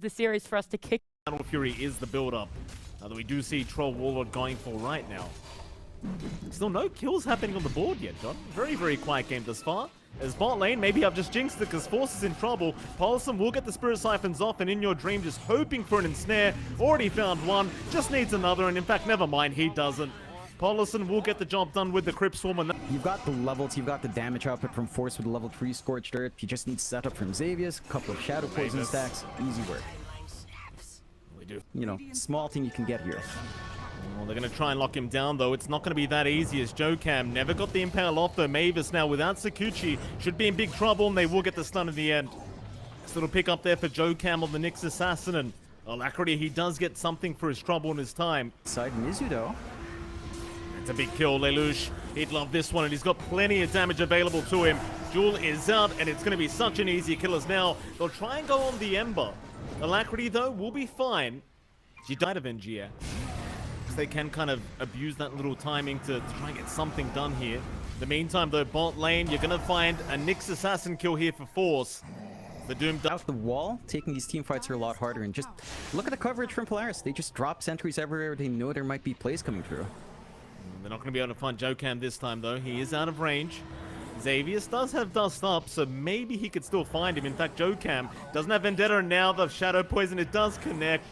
the series for us to kick. Battle Fury is the build-up that we do see Troll Warlord going for right now. Still no kills happening on the board yet, John. Very, very quiet game thus far. As bot lane, maybe I've just jinxed it because Force is in trouble. Paulson will get the Spirit Siphons off, and In Your Dream just hoping for an ensnare. Already found one, just needs another, and in fact, never mind, he doesn't. Paulson will get the job done with the Crypt Swarm. And you've got the levels, you've got the damage output from Force with the level 3 Scorched Earth. You just need setup from Xavius, a couple of Shadow Poison stacks, easy work. We do. You know, small thing you can get here. Well, they're going to try and lock him down, though. It's not going to be that easy as Jokam never got the Impale off, though. Mavis now without Sakuchi should be in big trouble, and they will get the stun in the end. This little pick up there for Jokam on the Nyx Assassin, and Alacrity, he does get something for his trouble and his time. Side Mizu, though. It's a big kill, Lelouch. He'd love this one, and he's got plenty of damage available to him. Jewel is out, and it's going to be such an easy kill as now. They'll try and go on the Ember. Alacrity, though, will be fine. She died of NGX. They can kind of abuse that little timing to try and get something done here. In the meantime, though, bot lane, you're going to find a Nyx Assassin kill here for Force. The Doom out the wall, taking these team fights are a lot harder, and just look at the coverage from Polaris. They just drop sentries everywhere. They know there might be plays coming through. They're not going to be able to find Jokam this time, though. He is out of range. Xavius does have Dust Up, so maybe he could still find him. In fact, Jokam doesn't have Vendetta, and now the Shadow Poison, it does connect.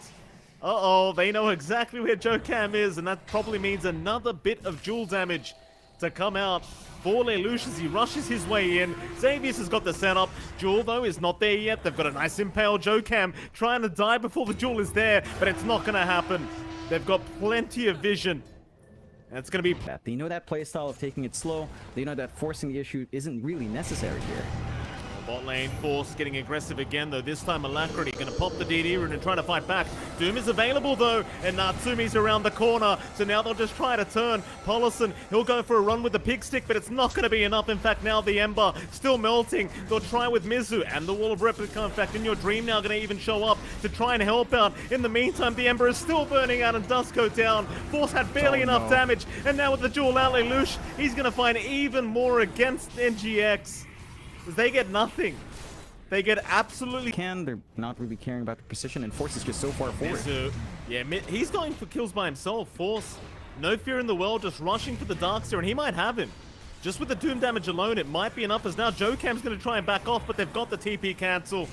Uh-oh, they know exactly where Jokam is, and that probably means another bit of Jewel damage to come out for Lelouch as he rushes his way in. Xavius has got the setup. Jewel, though, is not there yet. They've got a nice Impale. Jokam trying to die before the Jewel is there, but it's not going to happen. They've got plenty of vision. And it's going to be... They know that playstyle of taking it slow. They know that forcing the issue isn't really necessary here. Bot lane, Force getting aggressive again, though this time Alacrity going to pop the DD rune and try to fight back. Doom is available, though, and Natsumi's around the corner, so now they'll just try to turn. Paulson, he'll go for a run with the pig stick, but it's not going to be enough. In fact, now the Ember still melting. They'll try with Mizu and the Wall of Replica. In fact, In Your Dream now going to even show up to try and help out. In the meantime, the Ember is still burning out and does go down. Force had barely enough damage, and now with the Jewel out, Lelouch, he's going to find even more against NGX. They get nothing. They get absolutely... They're not really caring about the precision, and Force is just so far forward. Yeah, he's going for kills by himself. Force, no fear in the world, just rushing for the Darkseer, and he might have him. Just with the Doom damage alone, it might be enough, as now Jokam's going to try and back off, but they've got the TP cancel.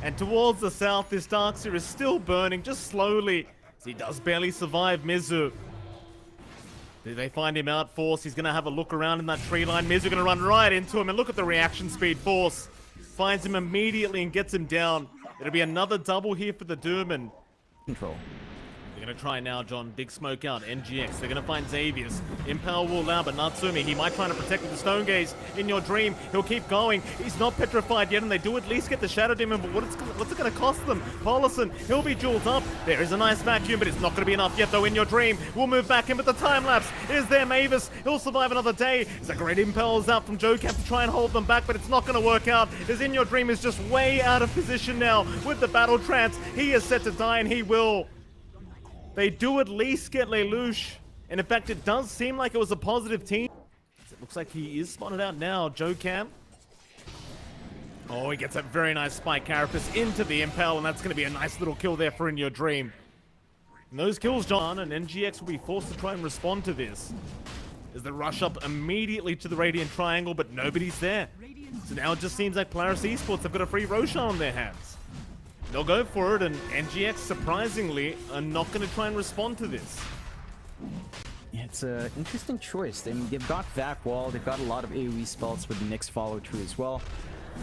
And towards the south, this Darkseer is still burning, just slowly, as he does barely survive Mizu. They find him out, Force. He's going to have a look around in that tree line. Mizu going to run right into him, and look at the reaction speed. Force finds him immediately and gets him down. It'll be another double here for the Doom, and control. They're going to try now, John. Big smoke out. NGX. They're going to find Xavius. Impale will allow, but Natsumi, he might try to protect with the Stone Gaze. In Your Dream, he'll keep going. He's not petrified yet, and they do at least get the Shadow Demon, but what's it going to cost them? Paulson, he'll be jeweled up. There is a nice vacuum, but it's not going to be enough yet, though. In Your Dream, we'll move back in, but the time lapse is there. Mavis, he'll survive another day. There's a great Impales out from Jokam to try and hold them back, but it's not going to work out, as In Your Dream is just way out of position now with the Battle Trance. He is set to die, and he will. They do at least get Lelouch, and in fact, it does seem like it was a positive team. It looks like he is spotted out now, Jokam. Oh, he gets a very nice spike carapace into the Impale, and that's going to be a nice little kill there for In Your Dream. And those kills, John, and NGX will be forced to try and respond to this. As they rush up immediately to the Radiant Triangle, but nobody's there. So now it just seems like Polaris Esports have got a free Roshan on their hands. They'll go for it, and NGX, surprisingly, are not going to try and respond to this. Yeah, it's an interesting choice. I mean, they've got Vac Wall, they've got a lot of AoE spells with the Nyx follow-through as well.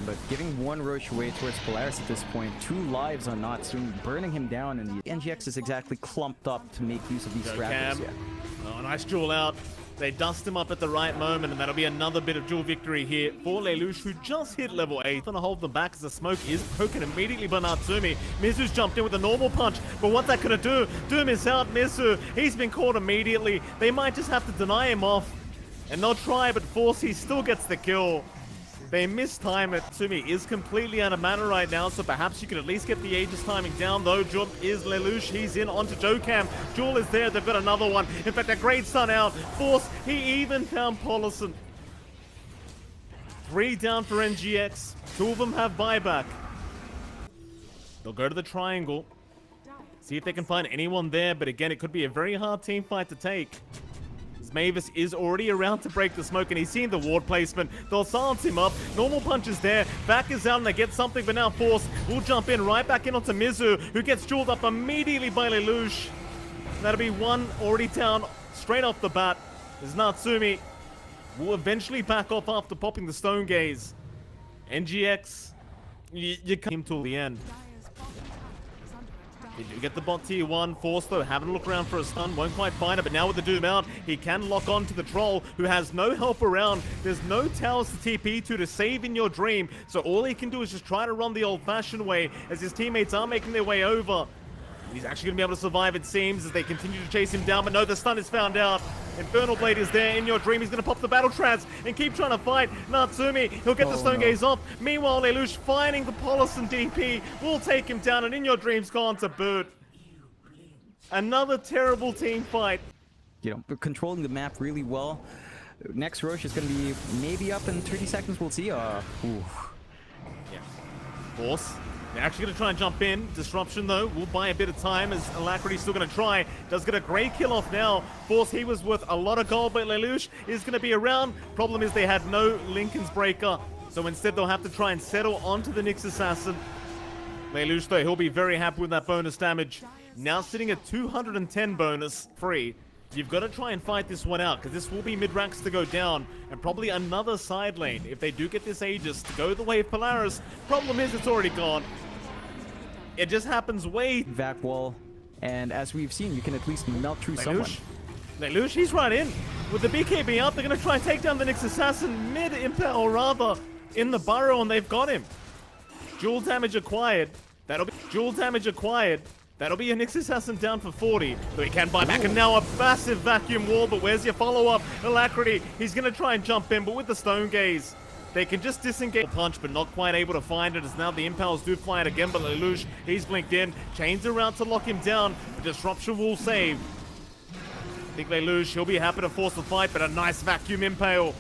But giving one Roche away towards Polaris at this point, 2 lives on Natsumi, burning him down, and the NGX is exactly clumped up to make use of these strategies. Yeah. Oh, nice Jewel out. They dust him up at the right moment, and that'll be another bit of Jewel victory here for Lelouch, who just hit level 8. Gonna hold them back as the smoke is broken immediately by Natsumi. Mizu's jumped in with a normal punch, but what's that gonna do? Doom is out, Mizu. He's been caught immediately. They might just have to deny him off, and they'll try, but Force, he still gets the kill. They mistime it. Tsumi is completely out of mana right now, so perhaps you could at least get the Aegis timing down, though. Jump is Lelouch. He's in onto Jokam. Jewel is there. They've got another one. In fact, a great stun out. Force, he even found Paulson. 3 down for NGX. 2 of them have buyback. They'll go to the triangle. See if they can find anyone there, but again, it could be a very hard team fight to take. As Mavis is already around to break the smoke, and he's seen the ward placement. They'll silence him up. Normal punch is there. Back is out, and they get something, but now Force will jump in right back in onto Mizu, who gets jeweled up immediately by Lelouch. That'll be one already down straight off the bat. As Natsumi will eventually back off after popping the Stone Gaze. NGX, you come till the end. You do get the bot tier 1. Force, though, having a look around for a stun. Won't quite find it, but now with the Doom out, he can lock on to the Troll, who has no help around. There's no towers to TP to save in your dream, so all he can do is just try to run the old-fashioned way as his teammates are making their way over. He's actually going to be able to survive, it seems, as they continue to chase him down, but no, the stun is found out. Infernal Blade is there in your dream. He's going to pop the Battle Trance and keep trying to fight Natsumi. He'll get the Stone Gaze off. Meanwhile, Lelouch finding the Polis and DP will take him down, and in your dream's gone to boot. Another terrible team fight. You know, controlling the map really well. Next Roche is going to be maybe up in 30 seconds. We'll see. Yeah. Force. They're actually going to try and jump in. Disruption, though, will buy a bit of time as Alacrity's still going to try. Does get a great kill off now. Force, he was worth a lot of gold, but Lelouch is going to be around. Problem is they had no Lincoln's Breaker, so instead they'll have to try and settle onto the Nyx Assassin. Lelouch, though, he'll be very happy with that bonus damage. Now sitting at 210 bonus free. You've got to try and fight this one out, because this will be mid-ranks to go down, and probably another side lane if they do get this Aegis to go the way of Polaris. Problem is, it's already gone. It just happens way... Vac wall, and as we've seen, you can at least melt through someone. Lelouch, he's right in. With the BKB out, they're going to try and take down the Nyx Assassin mid-impact, or rather, in the burrow, and they've got him. Dual damage acquired. That'll be... Dual damage acquired. That'll be a Nyx Assassin down for 40. But he can buy back, and now a massive vacuum wall. But where's your follow-up? Alacrity, he's going to try and jump in, but with the Stone Gaze, they can just disengage punch, but not quite able to find it, as now the Impels do fly it again. But Lelouch, he's blinked in, chains around to lock him down. The disruption will save. I think Lelouch, he'll be happy to force the fight, but a nice vacuum impale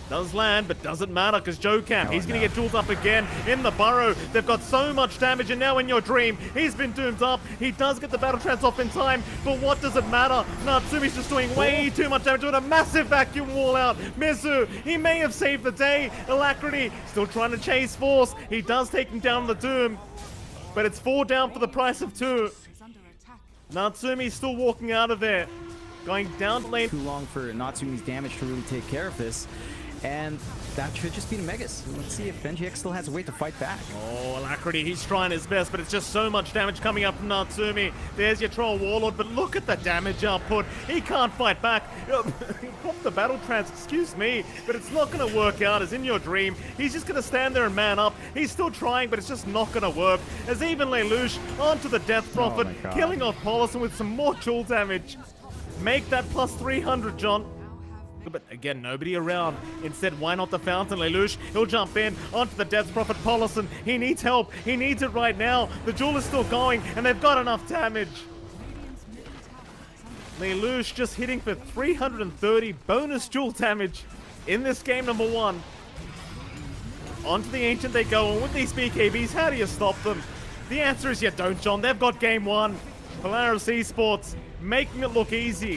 does land, but doesn't matter, because Joe Camp, he's going to get jeweled up again in the burrow. They've got so much damage, and now in your dream, he's been doomed up. He does get the Battle Trance off in time, but what does it matter? Natsumi's just doing way too much damage with a massive vacuum wall out. Mizu, he may have saved the day. Alacrity, still trying to chase Force. He does take him down the Doom, but it's 4 down for the price of 2. Natsumi's still walking out of there, going down the lane. Too long for Natsumi's damage to really take care of this. And that should just be the Megas. Let's see if NGX still has a way to fight back. Oh, Alacrity, he's trying his best, but it's just so much damage coming up from Natsumi. There's your Troll Warlord, but look at the damage output. He can't fight back. He popped the Battle Trance, excuse me, but it's not going to work out as in your dream. He's just going to stand there and man up. He's still trying, but it's just not going to work. As even Lelouch onto the Death Prophet, killing off Polison with some more dual damage. Make that plus 300, John. But again, nobody around. Instead, why not the Fountain? Lelouch, he'll jump in onto the Death Prophet Polison. He needs help. He needs it right now. The duel is still going, and they've got enough damage. Lelouch just hitting for 330 bonus duel damage in this game number 1. Onto the Ancient they go, and with these BKBs, how do you stop them? The answer is you don't, John. They've got game 1. Polaris Esports making it look easy.